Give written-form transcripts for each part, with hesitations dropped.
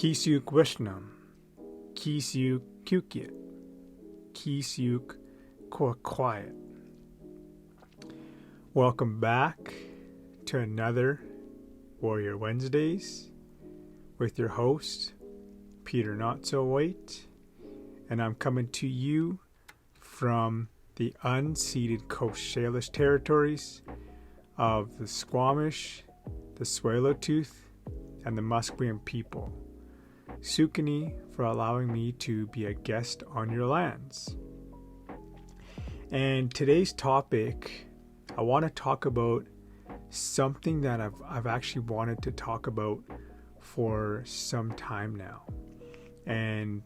Kisyuk Wishnam, Kisyuk Kukyet, Kisyuk Quiet. Welcome back to another Warrior Wednesdays with your host, Peter Not So White, and I'm coming to you from the unceded Coast Salish territories of the Squamish, the Tsleil-Waututh, and the Musqueam people. Sukani for allowing me to be a guest on your lands. And today's topic, I want to talk about something that I've actually wanted to talk about for some time now. And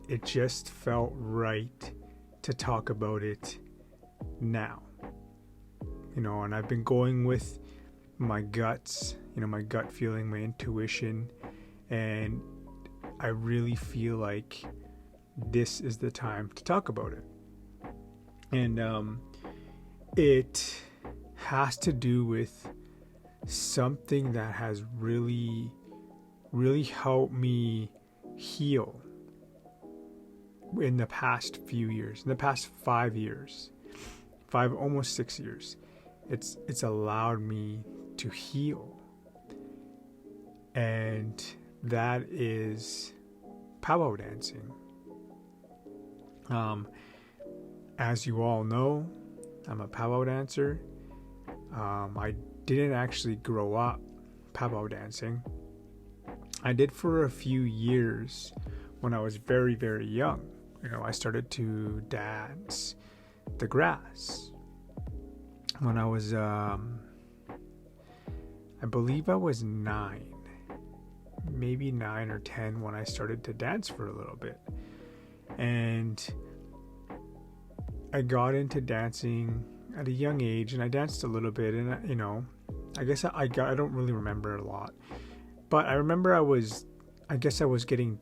it just felt right to talk about it now. And I've been going with my guts, my gut feeling, my intuition, and I really feel like this is the time to talk about it. And it has to do with something that has really, really helped me heal in the past few years, in the past 5 years, almost 6 years. It's allowed me to heal. And that is powwow dancing. As you all know, I'm a powwow dancer. I didn't actually grow up powwow dancing. I did for a few years when I was very, very young. I started to dance the grass when I was, I believe I was 9. Maybe 9 or 10 when I started to dance for a little bit. And I got into dancing at a young age, and I danced a little bit, and I guess I don't really remember a lot, but I remember I was getting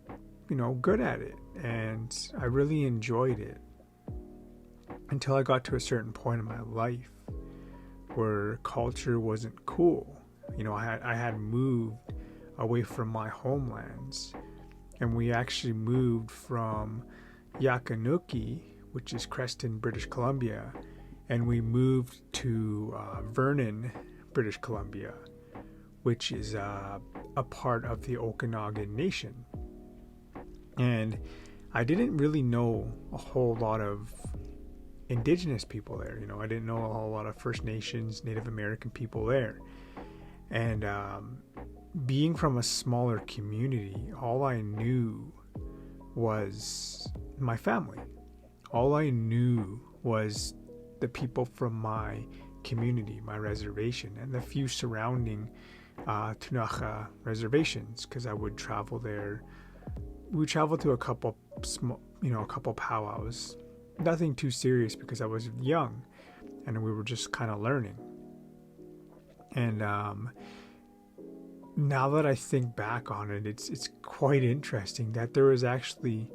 good at it, and I really enjoyed it until I got to a certain point in my life where culture wasn't cool. I had moved away from my homelands, and we actually moved from Yakanuki, which is Creston, British Columbia, and we moved to Vernon, British Columbia, which is a part of the Okanagan Nation. And I didn't really know a whole lot of Indigenous people there. I didn't know a whole lot of First Nations, Native American people there. And being from a smaller community, all I knew was my family. All I knew was the people from my community, my reservation, and the few surrounding Tunacha reservations, because I would travel there. We traveled to a couple powwows. Nothing too serious because I was young and we were just kind of learning. And now that I think back on it, it's quite interesting that there was actually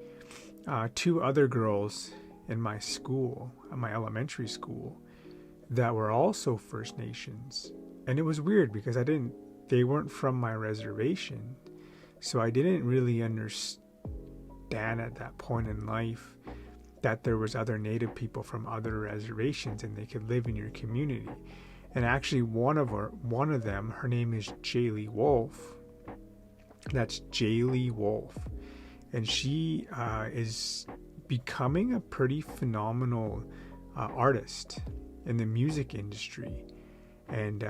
2 other girls in my school, my elementary school, that were also First Nations. And it was weird because they weren't from my reservation. So I didn't really understand at that point in life that there was other Native people from other reservations and they could live in your community. And actually one of them, her name is Jaylee Wolfe. That's Jaylee Wolfe. And she is becoming a pretty phenomenal artist in the music industry. And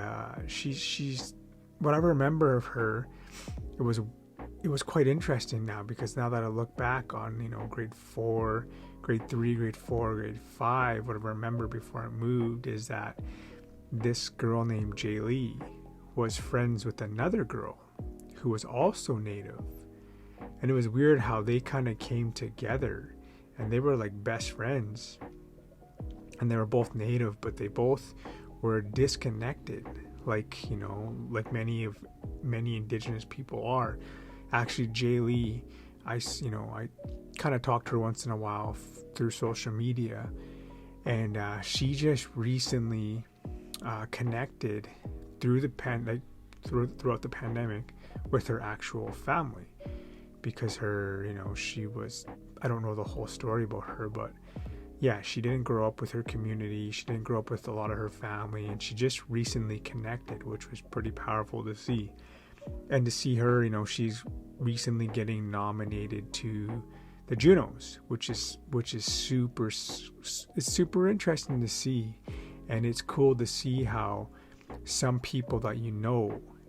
she's what I remember of her, it was quite interesting now, because now that I look back on, grade 4, grade 3, grade 4, grade 5, what I remember before I moved is that this girl named Jaylee was friends with another girl who was also Native. And it was weird how they kind of came together, and they were like best friends. And they were both Native, but they both were disconnected, like many Indigenous people are. Actually, Jaylee, I kind of talked to her once in a while through social media, and she just recently connected throughout the pandemic with her actual family. because her, she was, I don't know the whole story about her, but yeah, she didn't grow up with her community. She didn't grow up with a lot of her family, and she just recently connected, which was pretty powerful to see. And to see her, she's recently getting nominated to the Junos, which is super, it's super interesting to see. And it's cool to see how some people that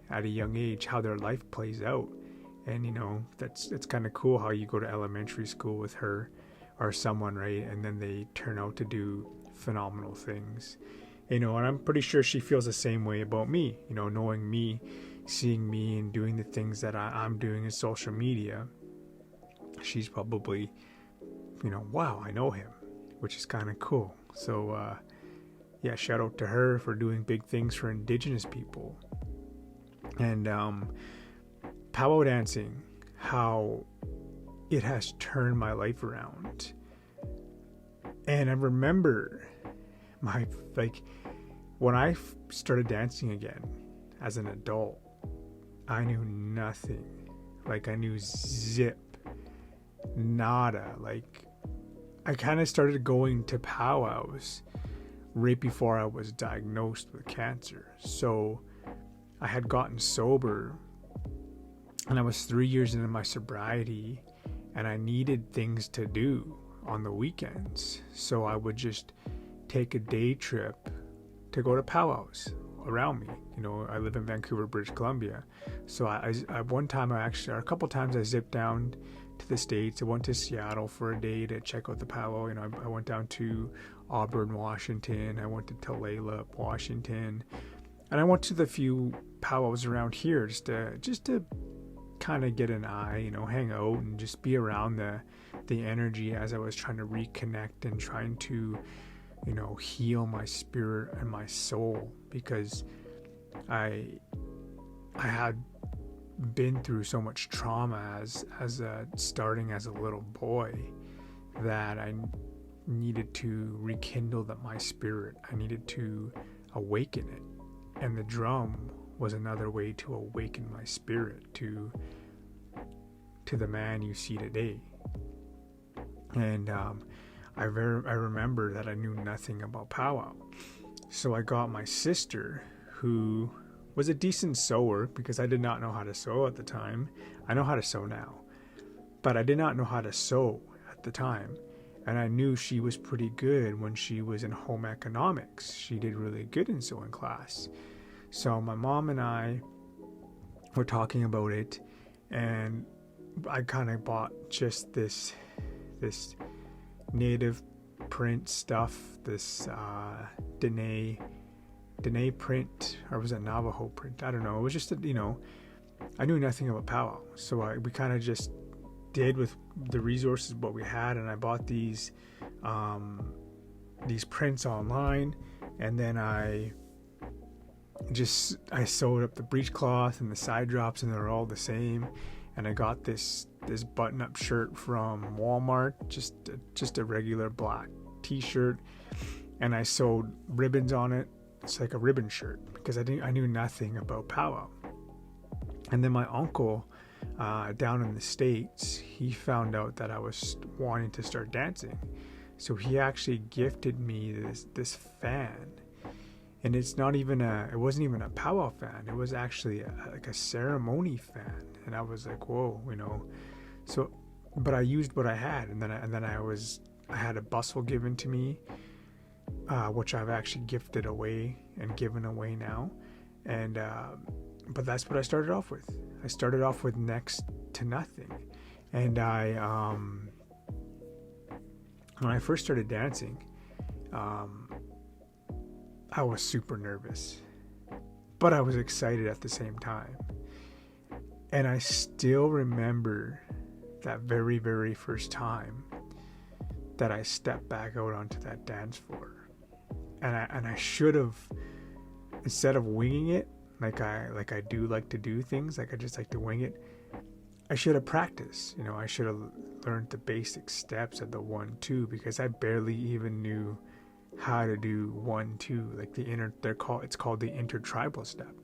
at a young age, how their life plays out. And it's kind of cool how you go to elementary school with her or someone, right, and then they turn out to do phenomenal things, and I'm pretty sure she feels the same way about me, knowing me, seeing me, and doing the things that I'm doing in social media. She's probably, wow, I know him, which is kind of cool. So yeah, shout out to her for doing big things for Indigenous people. And powwow dancing, how it has turned my life around. And I remember when I started dancing again as an adult, I knew nothing. I knew zip, nada. I kind of started going to powwows right before I was diagnosed with cancer. So I had gotten sober, and I was 3 years into my sobriety, and I needed things to do on the weekends. So I would just take a day trip to go to powwows around me. I live in Vancouver, British Columbia. So I a couple times I zipped down to the States. I went to Seattle for a day to check out the powwow. I went down to Auburn, Washington. I went to Tulalip, Washington. And I went to the few powwows around here just to kind of get an eye, hang out and just be around the energy as I was trying to reconnect and trying to, heal my spirit and my soul, because I had been through so much trauma starting as a little boy, that I needed to rekindle my spirit. I needed to awaken it, and the drum was another way to awaken my spirit to the man you see today. And I remember that I knew nothing about powwow. So I got my sister, who was a decent sewer, because I did not know how to sew at the time. I know how to sew now, but I did not know how to sew at the time. And I knew she was pretty good when she was in home economics. She did really good in sewing class. So my mom and I were talking about it, and I kind of bought just this native print stuff, this Dene print, or was it Navajo print? I don't know. It was just I knew nothing about powwow, so we kind of just did with the resources what we had, and I bought these prints online, and then I sewed up the breechcloth and the side drops, and they're all the same. And I got this button-up shirt from Walmart, just a regular black t-shirt, and I sewed ribbons on it. It's like a ribbon shirt, because I knew nothing about powwow. And then my uncle down in the States, he found out that I was wanting to start dancing, so he actually gifted me this fan. And it wasn't even a powwow fan. It was actually like a ceremony fan. And I was like, whoa, So, but I used what I had, and then I had a bustle given to me, which I've actually gifted away and given away now. And but that's what I started off with. I started off with next to nothing. And when I first started dancing, I was super nervous, but I was excited at the same time. And I still remember that very, very first time that I stepped back out onto that dance floor. And I should have, instead of winging it, like I do like to do things, like I just like to wing it, I should have practiced. I should have learned the basic steps of the 1-2, because I barely even knew how to do 1-2, like it's called the intertribal step.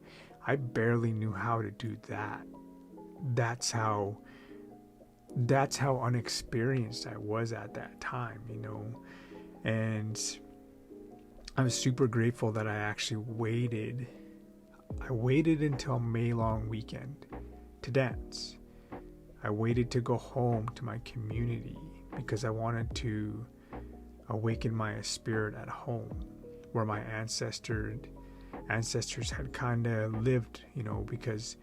I barely knew how to do that. That's how that's how unexperienced I was at that time, and I'm super grateful that I actually waited. I waited until May long weekend to dance. I waited to go home to my community because I wanted to awaken my spirit at home, where my ancestors had kind of lived, because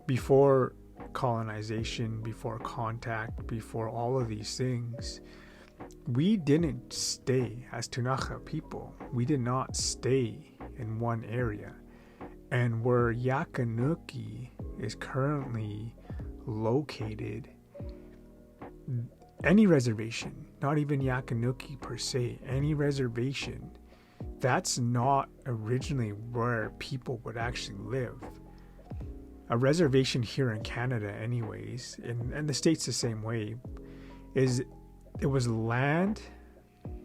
before colonization, before contact, before all of these things, we didn't stay as Tunaja people. We did not stay in one area. And where Yakanuki is currently located, any reservation, not even Yakanuki per se, any reservation, that's not originally where people would actually live. A reservation here in Canada anyways, and the States the same way, it was land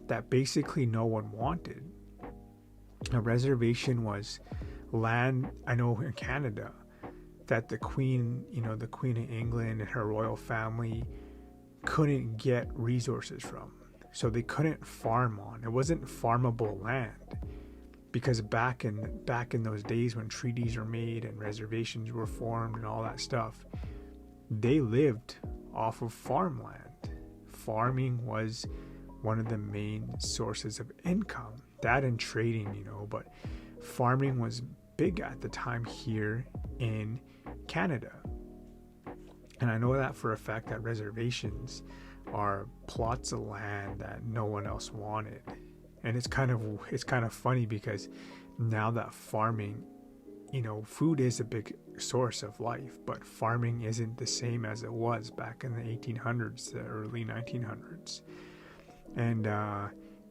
that basically no one wanted. A reservation was land, I know in Canada, that the Queen, the Queen of England and her royal family couldn't get resources from. So they couldn't farm on. It wasn't farmable land. Because back in those days when treaties were made and reservations were formed and all that stuff, they lived off of farmland. Farming was one of the main sources of income. That and trading, but farming was big at the time here in Canada. And I know that for a fact that reservations are plots of land that no one else wanted. And it's kind of funny because now that farming, food is a big source of life, but farming isn't the same as it was back in the 1800s, the early 1900s. And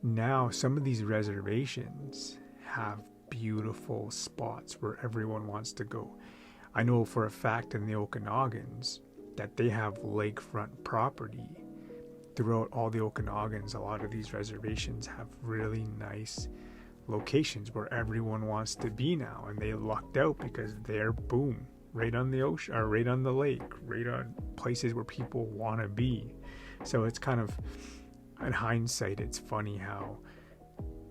now some of these reservations have beautiful spots where everyone wants to go. I know for a fact in the Okanogans that they have lakefront property. Throughout all the Okanogans, a lot of these reservations have really nice locations where everyone wants to be now, and they lucked out because they're right on the ocean, or right on the lake, right on places where people want to be. So it's kind of, in hindsight, it's funny how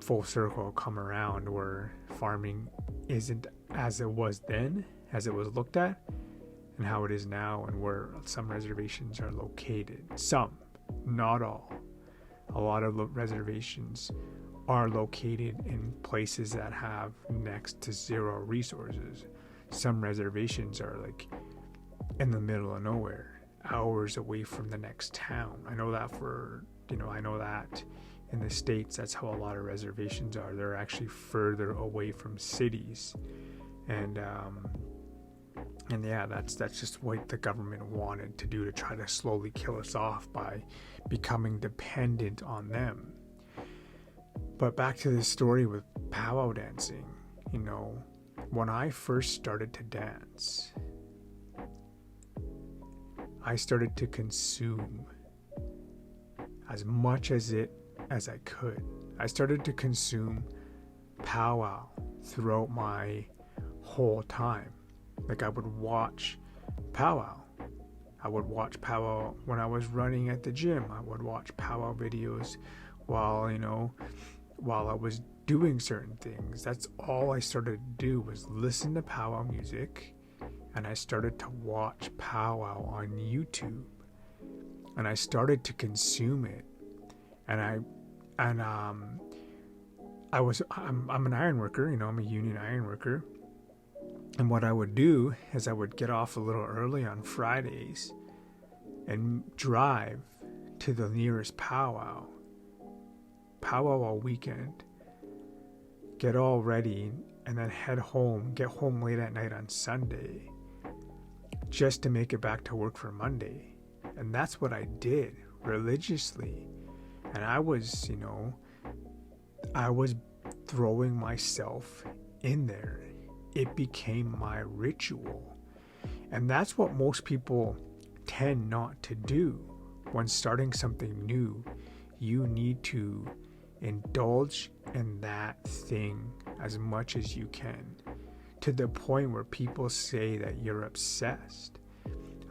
full circle come around, where farming isn't as it was then, as it was looked at, and how it is now, and where some reservations are located. Some, not all. A lot of reservations are located in places that have next to zero resources. Some reservations are like in the middle of nowhere, hours away from the next town. I know that in the States, that's how a lot of reservations are. They're actually further away from cities. And yeah, that's just what the government wanted to do, to try to slowly kill us off by becoming dependent on them. But back to this story with powwow dancing, when I first started to dance, I started to consume as much as I could. I started to consume powwow throughout my whole time. Like, I would watch powwow. I would watch powwow when I was running at the gym. I would watch powwow videos while I was doing certain things. That's all I started to do, was listen to powwow music, and I started to watch powwow on YouTube, and I started to consume it. I'm an iron worker, I'm a union iron worker. And what I would do is I would get off a little early on Fridays and drive to the nearest powwow all weekend, get all ready, and then get home late at night on Sunday, just to make it back to work for Monday. And that's what I did religiously. And I was throwing myself in there. It became my ritual. And that's what most people tend not to do. When starting something new, you need to indulge in that thing as much as you can, to the point where people say that you're obsessed.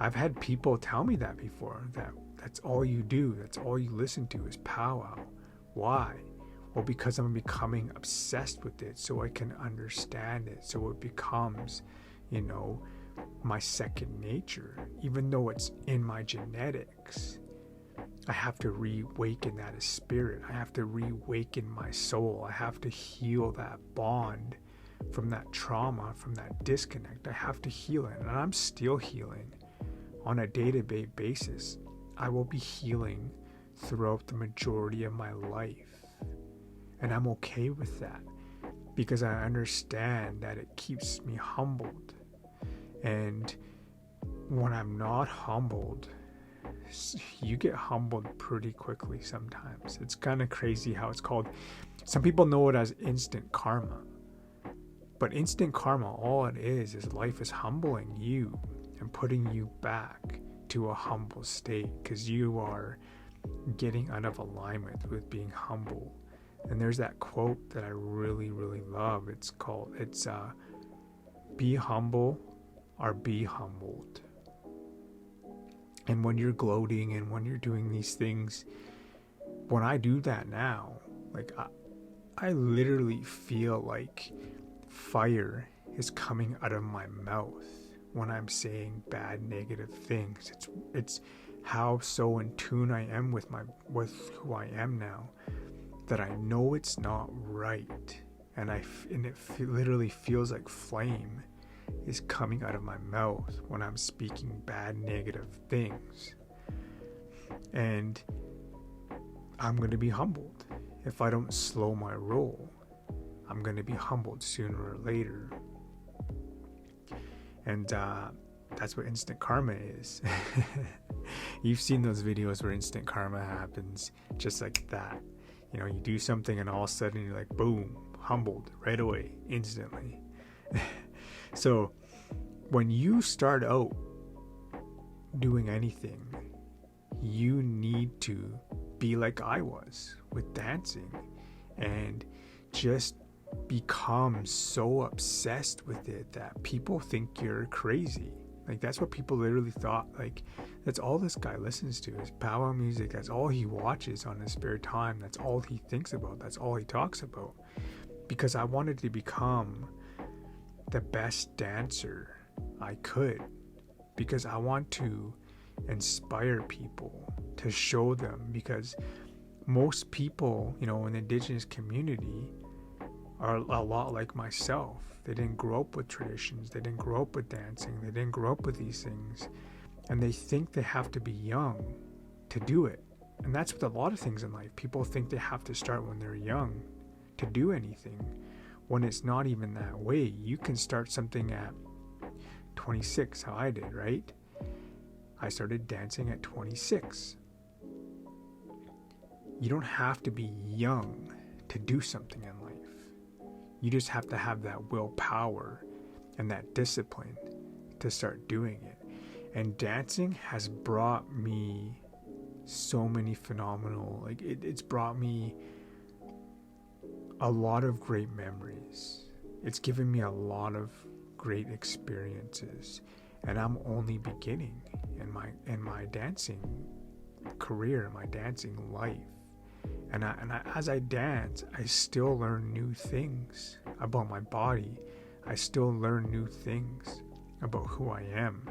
I've had people tell me that before, that that's all you do, that's all you listen to is powwow. Why? Well, because I'm becoming obsessed with it so I can understand it, so it becomes, my second nature. Even though it's in my genetics, I have to reawaken that as spirit. I have to reawaken my soul. I have to heal that bond from that trauma, from that disconnect. I have to heal it, and I'm still healing on a day-to-day basis. I will be healing throughout the majority of my life, and I'm okay with that because I understand that it keeps me humbled. And when I'm not humbled, you get humbled pretty quickly sometimes. It's kind of crazy how it's called. Some people know it as instant karma. But instant karma, all it is life is humbling you and putting you back to a humble state because you are getting out of alignment with being humble. And there's that quote that I really, really love. It's be humble or be humbled. And when you're gloating and when you're doing these things, when I do that now, like I literally feel like fire is coming out of my mouth when I'm saying bad, negative things. It's how so in tune I am with who I am now, that I know it's not right, and it literally feels like flame is coming out of my mouth when I'm speaking bad, negative things. And I'm going to be humbled if I don't slow my roll. I'm going to be humbled sooner or later. And that's what instant karma is. You've seen those videos where instant karma happens just like that. You do something and all of a sudden you're like, boom, humbled right away, instantly. So when you start out doing anything, you need to be like I was with dancing and just become so obsessed with it that people think you're crazy. Like, that's what people literally thought. Like, that's all this guy listens to is powwow music. That's all he watches on his spare time. That's all he thinks about. That's all he talks about. Because I wanted to become the best dancer I could. Because I want to inspire people, to show them. Because most people, in the indigenous community are a lot like myself. They didn't grow up with traditions. They didn't grow up with dancing. They didn't grow up with these things. And they think they have to be young to do it. And that's with a lot of things in life. People think they have to start when they're young to do anything, when it's not even that way. You can start something at 26, how I did, right? I started dancing at 26. You don't have to be young to do something in life. You just have to have that willpower and that discipline to start doing it. And dancing has brought me so many phenomenal, it's brought me a lot of great memories. It's given me a lot of great experiences. And I'm only beginning in my dancing career, my dancing life. And as I dance, I still learn new things about my body. I still learn new things about who I am.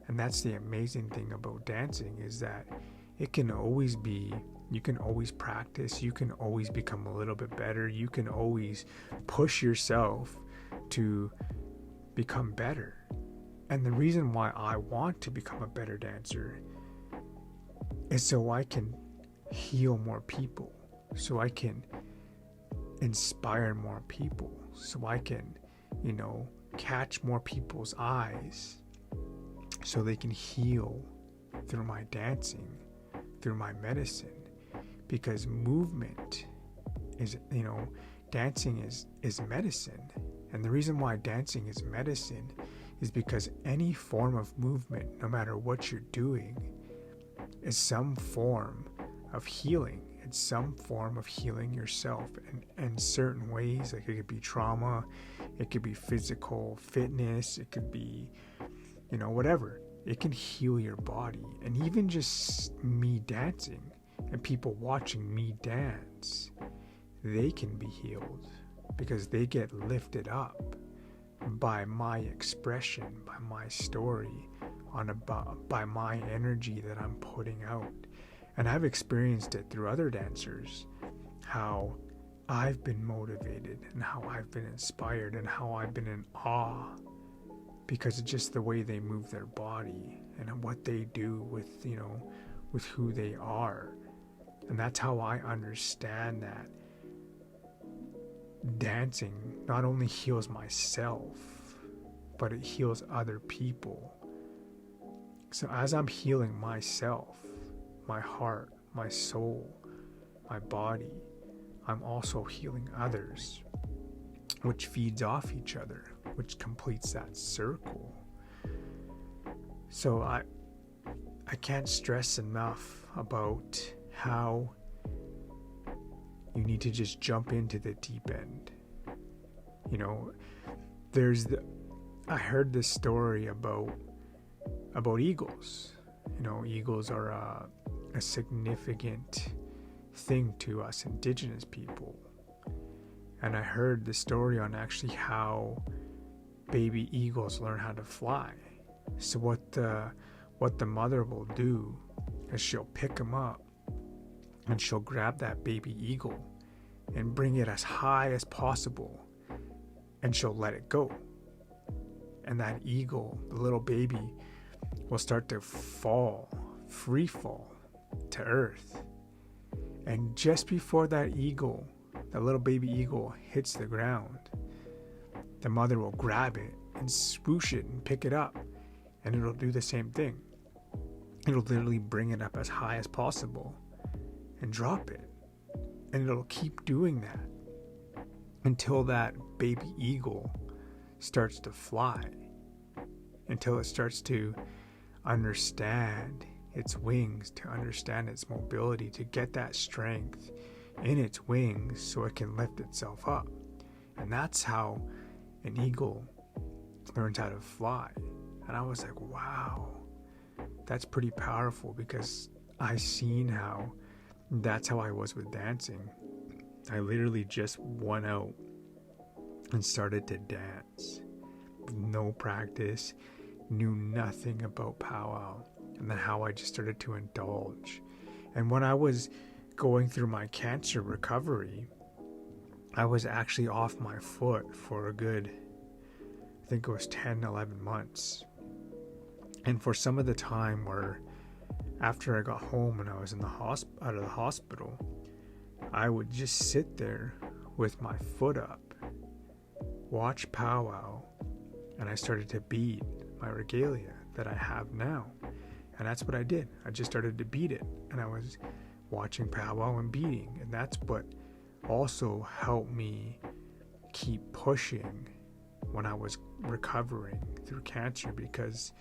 And that's the amazing thing about dancing, is that it can always be, you can always practice, you can always become a little bit better, you can always push yourself to become better. And the reason why I want to become a better dancer is so I can heal more people, so I can inspire more people, so I can, catch more people's eyes, so they can heal through my dancing, through my medicine. Because movement is, dancing is medicine. And the reason why dancing is medicine is because any form of movement, no matter what you're doing, is some form of healing. It's some form of healing yourself in certain ways. Like, it could be trauma, it could be physical fitness, it could be, whatever. it can heal your body. And even just me dancing and people watching me dance, they can be healed because they get lifted up by my expression, by my story, by my energy that I'm putting out. And I've experienced it through other dancers, how I've been motivated and how I've been inspired and how I've been in awe because it's just the way they move their body and what they do with, with who they are. And that's how I understand that dancing not only heals myself, but it heals other people. So as I'm healing myself, my heart, my soul, my body, I'm also healing others, which feeds off each other, which completes that circle. So I can't stress enough about how you need to just jump into the deep end. I heard this story about eagles. Eagles are a significant thing to us indigenous people. And I heard the story on actually how baby eagles learn how to fly. So what the mother will do is she'll pick them up and she'll grab that baby eagle and bring it as high as possible, and she'll let it go. And that eagle, the little baby, will start to free fall to earth. And just before that little baby eagle hits the ground, the mother will grab it and swoosh it and pick it up, and it'll do the same thing. It'll literally bring it up as high as possible and drop it. And it'll keep doing that until that baby eagle starts to fly, until it starts to understand its wings, to understand its mobility, to get that strength in its wings so it can lift itself up. And that's how an eagle learns how to fly. And I was like, wow, that's pretty powerful, because I seen how that's how I was with dancing. I literally just went out and started to dance with no practice, knew nothing about powwow, and then how I just started to indulge. And when I was going through my cancer recovery, I was actually off my foot for a good, I think it was 10, 11 months. And for some of the time where after I got home and I was in out of the hospital, I would just sit there with my foot up, watch powwow, and I started to beat my regalia that I have now. And that's what I did. I just started to beat it, and I was watching powwow and beating. And that's what also helped me keep pushing when I was recovering through cancer, because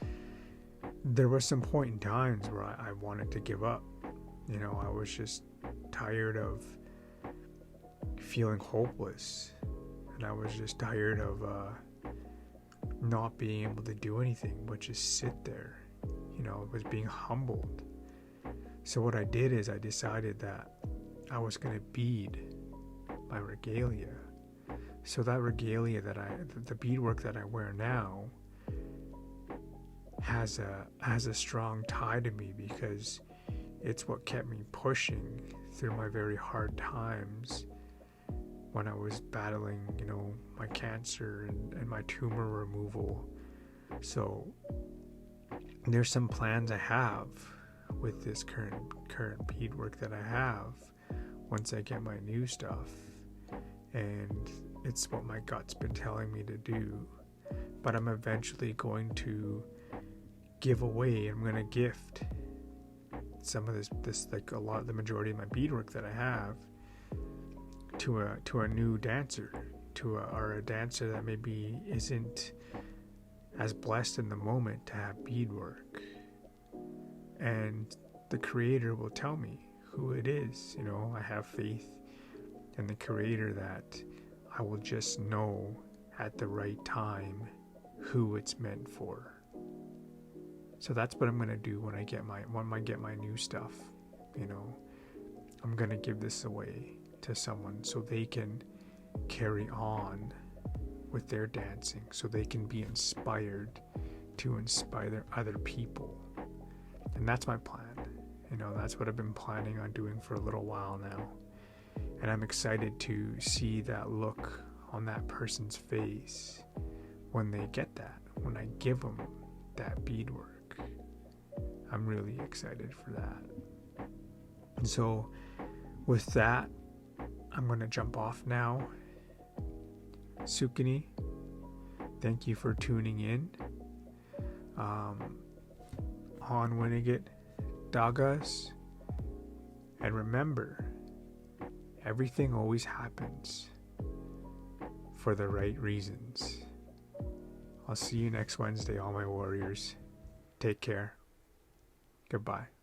there was some point in times where I wanted to give up. I was just tired of feeling hopeless, and I was just tired of not being able to do anything but just sit there. I was being humbled. So what I did is I decided that I was going to bead my regalia. So that regalia the beadwork that I wear now has a strong tie to me, because it's what kept me pushing through my very hard times when I was battling, my cancer and my tumor removal. So there's some plans I have with this current beadwork that I have once I get my new stuff, and it's what my gut's been telling me to do. But I'm eventually going to give away, I'm going to gift some of this like the majority of my beadwork that I have to a new dancer, or a dancer that maybe isn't as blessed in the moment to have beadwork. And the creator will tell me who it is. I have faith in the creator that I will just know at the right time who it's meant for. So that's what I'm gonna do when I get my new stuff. You know, I'm gonna give this away to someone so they can carry on with their dancing, so they can be inspired to inspire other people. And that's my plan. You know, that's what I've been planning on doing for a little while now. And I'm excited to see that look on that person's face when they get that, when I give them that beadwork. I'm really excited for that. And so with that, I'm going to jump off now. Sukini, thank you for tuning in on Winnegate Dagas. And remember, everything always happens for the right reasons. I'll see you next Wednesday, all my warriors. Take care. Goodbye.